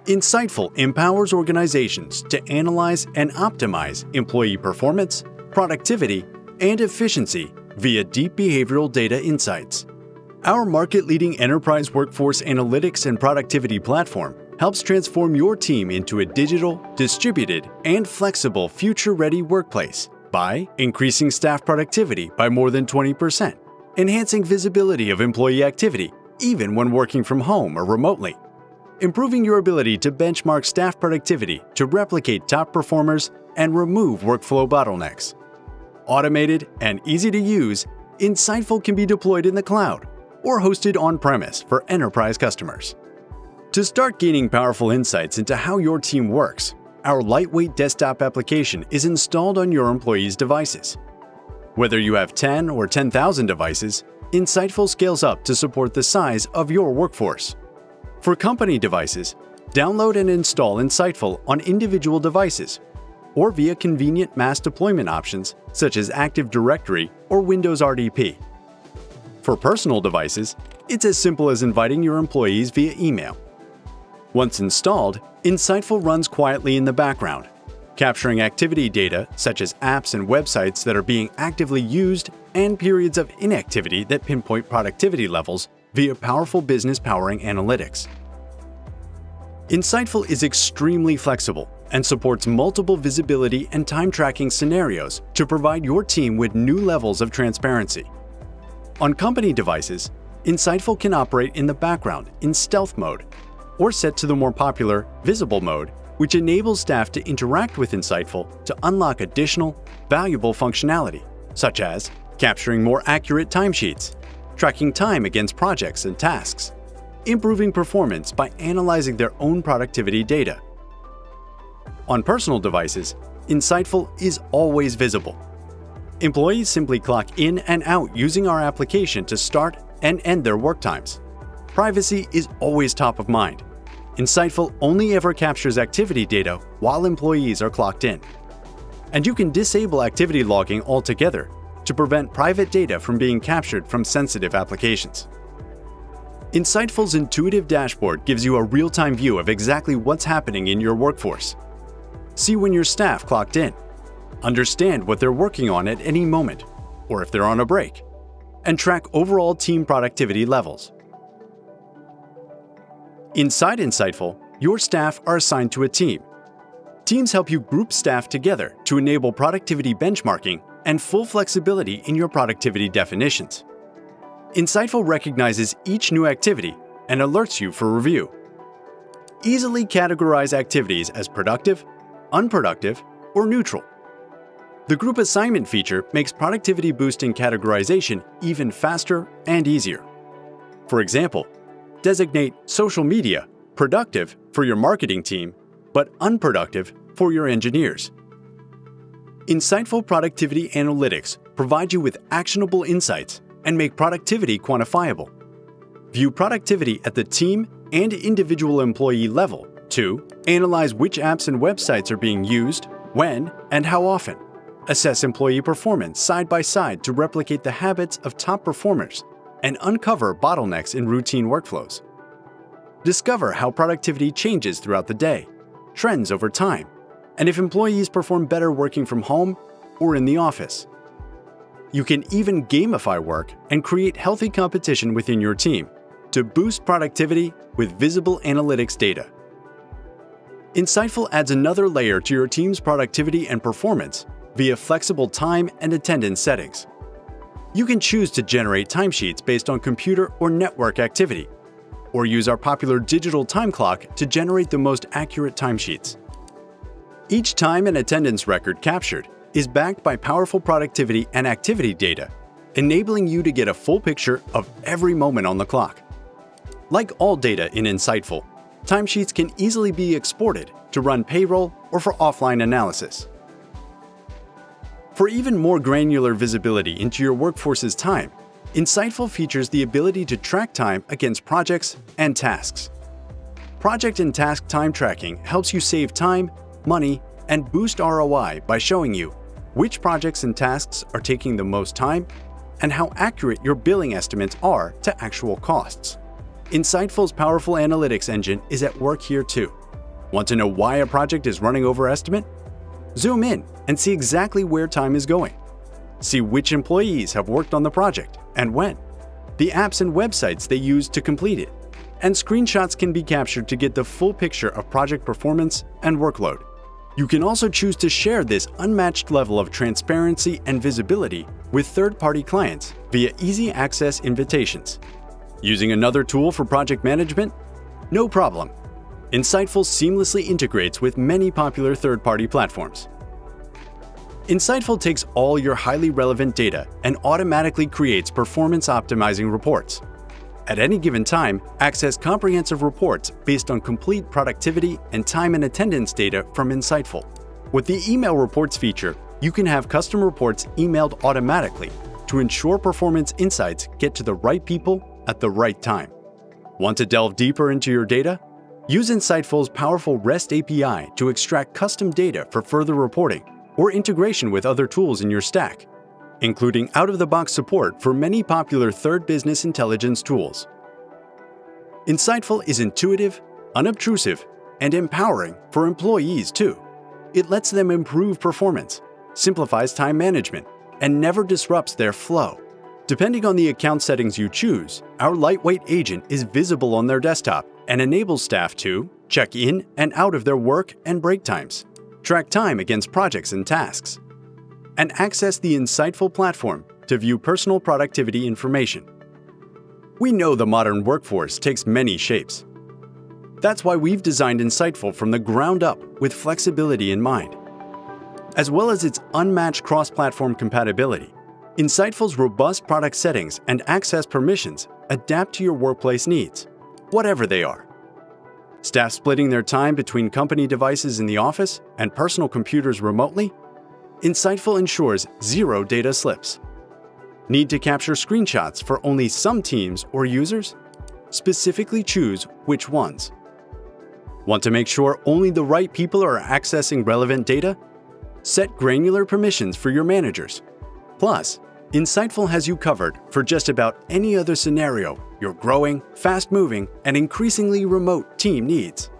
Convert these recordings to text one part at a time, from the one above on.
Insightful empowers organizations to analyze and optimize employee performance, productivity, and efficiency via deep behavioral data insights. Our market-leading enterprise workforce analytics and productivity platform helps transform your team into a digital, distributed, and flexible future-ready workplace by increasing staff productivity by more than 20%, enhancing visibility of employee activity even when working from home or remotely, improving your ability to benchmark staff productivity to replicate top performers and remove workflow bottlenecks. Automated and easy to use, Insightful can be deployed in the cloud or hosted on-premise for enterprise customers. To start gaining powerful insights into how your team works, our lightweight desktop application is installed on your employees' devices. Whether you have 10 or 10,000 devices, Insightful scales up to support the size of your workforce. For company devices, download and install Insightful on individual devices or via convenient mass deployment options such as Active Directory or Windows RDP. For personal devices, it's as simple as inviting your employees via email. Once installed, Insightful runs quietly in the background, capturing activity data such as apps and websites that are being actively used and periods of inactivity that pinpoint productivity levels via powerful business powering analytics. Insightful is extremely flexible and supports multiple visibility and time tracking scenarios to provide your team with new levels of transparency. On company devices, Insightful can operate in the background in stealth mode or set to the more popular visible mode, which enables staff to interact with Insightful to unlock additional, valuable functionality, such as capturing more accurate timesheets, tracking time against projects and tasks, improving performance by analyzing their own productivity data. On personal devices, Insightful is always visible. Employees simply clock in and out using our application to start and end their work times. Privacy is always top of mind. Insightful only ever captures activity data while employees are clocked in. And you can disable activity logging altogether to prevent private data from being captured from sensitive applications. Insightful's intuitive dashboard gives you a real-time view of exactly what's happening in your workforce. See when your staff clocked in, understand what they're working on at any moment, or if they're on a break, and track overall team productivity levels. Inside Insightful, your staff are assigned to a team. Teams help you group staff together to enable productivity benchmarking and full flexibility in your productivity definitions. Insightful recognizes each new activity and alerts you for review. Easily categorize activities as productive, unproductive, or neutral. The group assignment feature makes productivity boosting categorization even faster and easier. For example, designate social media productive for your marketing team, but unproductive for your engineers. Insightful productivity analytics provide you with actionable insights and make productivity quantifiable. View productivity at the team and individual employee level to analyze which apps and websites are being used, when, and how often. Assess employee performance side by side to replicate the habits of top performers and uncover bottlenecks in routine workflows. Discover how productivity changes throughout the day, trends over time, and if employees perform better working from home or in the office. You can even gamify work and create healthy competition within your team to boost productivity with visible analytics data. Insightful adds another layer to your team's productivity and performance via flexible time and attendance settings. You can choose to generate timesheets based on computer or network activity, or use our popular digital time clock to generate the most accurate timesheets. Each time and attendance record captured is backed by powerful productivity and activity data, enabling you to get a full picture of every moment on the clock. Like all data in Insightful, timesheets can easily be exported to run payroll or for offline analysis. For even more granular visibility into your workforce's time, Insightful features the ability to track time against projects and tasks. Project and task time tracking helps you save time, money, and boost ROI by showing you which projects and tasks are taking the most time and how accurate your billing estimates are to actual costs. Insightful's powerful analytics engine is at work here too, Want to know why a project is running over estimate? Zoom in and see exactly where time is going. See which employees have worked on the project and when, the apps and websites they used to complete it, and screenshots can be captured to get the full picture of project performance and workload. You can also choose to share this unmatched level of transparency and visibility with third-party clients via easy access invitations. Using another tool for project management? No problem. Insightful seamlessly integrates with many popular third-party platforms. Insightful takes all your highly relevant data and automatically creates performance-optimizing reports. At any given time, access comprehensive reports based on complete productivity and time and attendance data from Insightful. With the Email Reports feature, you can have custom reports emailed automatically to ensure performance insights get to the right people at the right time. Want to delve deeper into your data? Use Insightful's powerful REST API to extract custom data for further reporting or integration with other tools in your stack, including out-of-the-box support for many popular third business intelligence tools. Insightful is intuitive, unobtrusive, and empowering for employees too. It lets them improve performance, simplifies time management, and never disrupts their flow. Depending on the account settings you choose, our lightweight agent is visible on their desktop and enables staff to check in and out of their work and break times, track time against projects and tasks, and access the Insightful platform to view personal productivity information. We know the modern workforce takes many shapes. That's why we've designed Insightful from the ground up with flexibility in mind. As well as its unmatched cross-platform compatibility, Insightful's robust product settings and access permissions adapt to your workplace needs, whatever they are. Staff splitting their time between company devices in the office and personal computers remotely? Insightful ensures zero data slips. Need to capture screenshots for only some teams or users? Specifically choose which ones. Want to make sure only the right people are accessing relevant data? Set granular permissions for your managers. Plus, Insightful has you covered for just about any other scenario your growing, fast-moving, and increasingly remote team needs.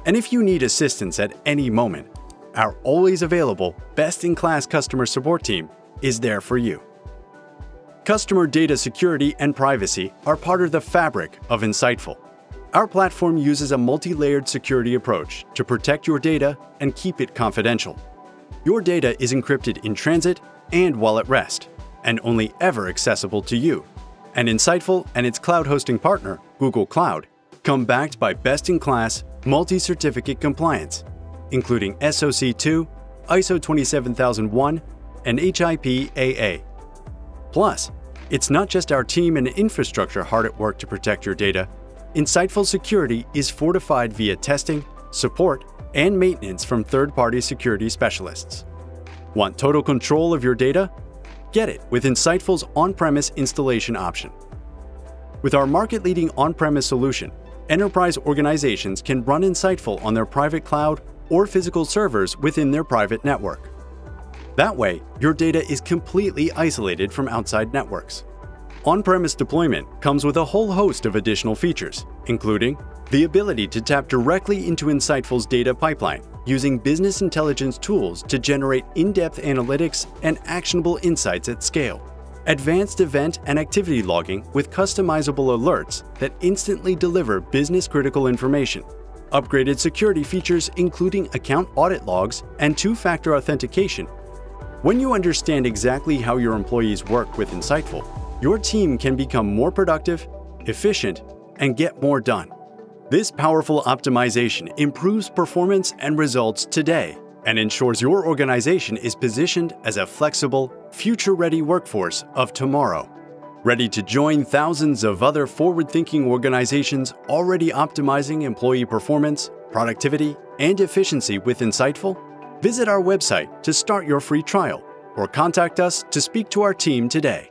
And if you need assistance at any moment, our always available, best-in-class customer support team is there for you. Customer data security and privacy are part of the fabric of Insightful. Our platform uses a multi-layered security approach to protect your data and keep it confidential. Your data is encrypted in transit and while at rest, and only ever accessible to you. And Insightful and its cloud hosting partner, Google Cloud, come backed by best-in-class multi-certificate compliance, including SOC 2, ISO 27001, and HIPAA. Plus, it's not just our team and infrastructure hard at work to protect your data. Insightful security is fortified via testing, support, and maintenance from third-party security specialists. Want total control of your data? Get it with Insightful's on-premise installation option. With our market-leading on-premise solution, enterprise organizations can run Insightful on their private cloud or physical servers within their private network. That way, your data is completely isolated from outside networks. On-premise deployment comes with a whole host of additional features, including the ability to tap directly into Insightful's data pipeline using business intelligence tools to generate in-depth analytics and actionable insights at scale, advanced event and activity logging with customizable alerts that instantly deliver business-critical information, upgraded security features including account audit logs and two-factor authentication. When you understand exactly how your employees work with Insightful, your team can become more productive, efficient, and get more done. This powerful optimization improves performance and results today and ensures your organization is positioned as a flexible, future-ready workforce of tomorrow. Ready to join thousands of other forward-thinking organizations already optimizing employee performance, productivity, and efficiency with Insightful? Visit our website to start your free trial or contact us to speak to our team today.